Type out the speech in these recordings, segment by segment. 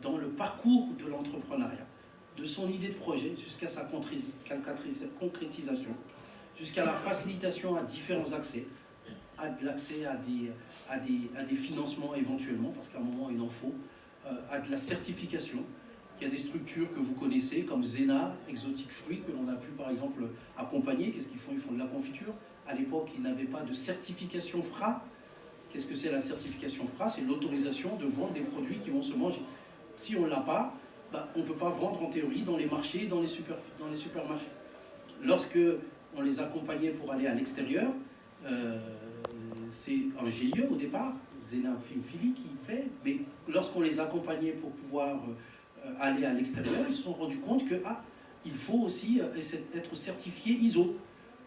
dans le parcours de l'entrepreneuriat, de son idée de projet jusqu'à sa concrétisation, jusqu'à la facilitation à différents accès, à de l'accès à des financements éventuellement, parce qu'à un moment il en faut, à de la certification. Il y a des structures que vous connaissez, comme Zena, Exotic Fruit, que l'on a pu par exemple accompagner. Qu'est-ce qu'ils font? Ils font de la confiture. À l'époque, ils n'avaient pas de certification FRA. Qu'est-ce que c'est la certification FRA? C'est l'autorisation de vendre des produits qui vont se manger. Si on ne l'a pas, on ne peut pas vendre en théorie dans les marchés, dans les supermarchés. Lorsque on les accompagnait pour aller à l'extérieur, c'est un GIE au départ, Zena Phili qui fait, mais lorsqu'on les accompagnait pour pouvoir aller à l'extérieur, ils se sont rendus compte que il faut aussi être certifié ISO.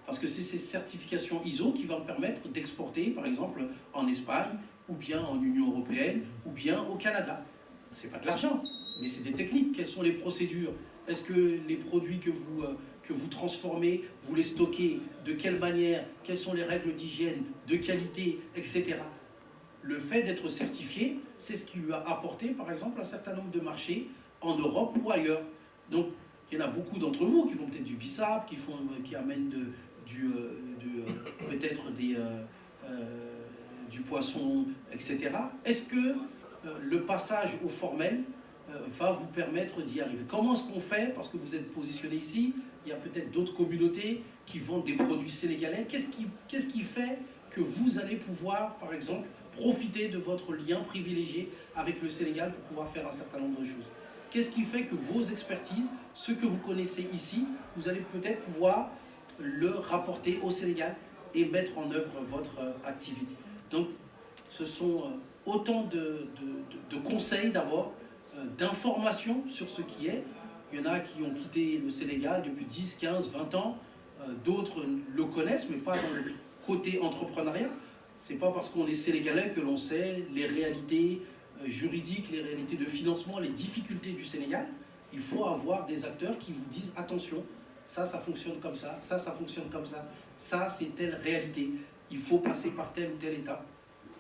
Parce que c'est ces certifications ISO qui vont permettre d'exporter, par exemple, en Espagne, ou bien en Union européenne, ou bien au Canada. Ce n'est pas de l'argent, mais c'est des techniques. Quelles sont les procédures? Est-ce que les produits que vous transformez, vous les stockez? De quelle manière? Quelles sont les règles d'hygiène, de qualité, etc. Le fait d'être certifié, c'est ce qui lui a apporté, par exemple, un certain nombre de marchés en Europe ou ailleurs. Donc, il y en a beaucoup d'entre vous qui font peut-être du bissap, qui amènent peut-être du poisson, etc. Est-ce que le passage au formel va vous permettre d'y arriver? Comment est-ce qu'on fait? Parce que vous êtes positionné ici, il y a peut-être d'autres communautés qui vendent des produits sénégalais. Qu'est-ce qui fait que vous allez pouvoir, par exemple, profiter de votre lien privilégié avec le Sénégal pour pouvoir faire un certain nombre de choses? Qu'est-ce qui fait que vos expertises, ce que vous connaissez ici, vous allez peut-être pouvoir le rapporter au Sénégal et mettre en œuvre votre activité? Donc, ce sont autant de conseils d'abord, d'informations sur ce qui est. Il y en a qui ont quitté le Sénégal depuis 10, 15, 20 ans. D'autres le connaissent, mais pas dans le côté entrepreneuriat. Ce n'est pas parce qu'on est sénégalais que l'on sait les réalités juridiques, les réalités de financement, les difficultés du Sénégal. Il faut avoir des acteurs qui vous disent attention, ça fonctionne comme ça fonctionne comme ça c'est telle réalité. Il faut passer par telle ou telle étape.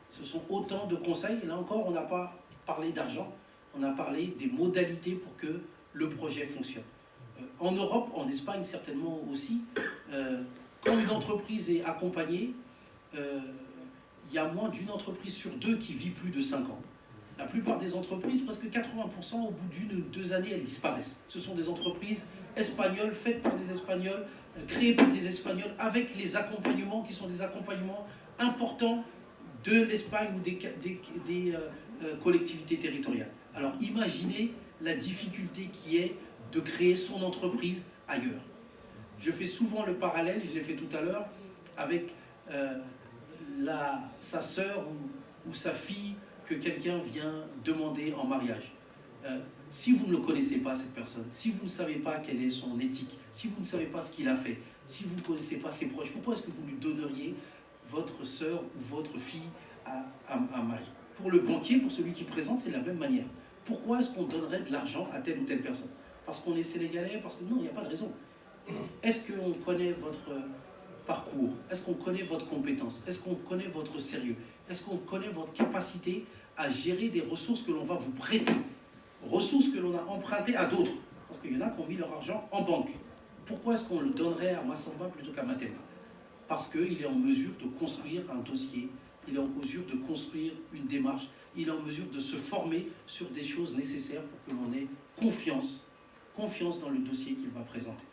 Ce sont autant de conseils. Et là encore, on n'a pas parlé d'argent, on a parlé des modalités pour que le projet fonctionne. En Europe, en Espagne certainement aussi, quand une entreprise est accompagnée, il y a moins d'une entreprise sur deux qui vit plus de 5 ans. La plupart des entreprises, presque 80%, au bout d'une ou 2 années, elles disparaissent. Ce sont des entreprises espagnoles, faites par des Espagnols, créées par des Espagnols, avec les accompagnements qui sont des accompagnements importants de l'Espagne ou des collectivités territoriales. Alors imaginez la difficulté qui est de créer son entreprise ailleurs. Je fais souvent le parallèle, je l'ai fait tout à l'heure, avec sa sœur ou sa fille que quelqu'un vient demander en mariage. Si vous ne le connaissez pas, cette personne, si vous ne savez pas quelle est son éthique, si vous ne savez pas ce qu'il a fait, si vous ne connaissez pas ses proches, pourquoi est-ce que vous lui donneriez votre sœur ou votre fille à marier? Pour le banquier, pour celui qui présente, c'est de la même manière. Pourquoi est-ce qu'on donnerait de l'argent à telle ou telle personne? Parce qu'on est sénégalais? Parce que non, il n'y a pas de raison. Est-ce qu'on connaît votre parcours? Est-ce qu'on connaît votre compétence? Est-ce qu'on connaît votre sérieux? Est-ce qu'on connaît votre capacité à gérer des ressources que l'on va vous prêter? Ressources que l'on a empruntées à d'autres. Parce qu'il y en a qui ont mis leur argent en banque. Pourquoi est-ce qu'on le donnerait à Massamba plutôt qu'à Matema? Parce qu'il est en mesure de construire un dossier, il est en mesure de construire une démarche, il est en mesure de se former sur des choses nécessaires pour que l'on ait confiance dans le dossier qu'il va présenter.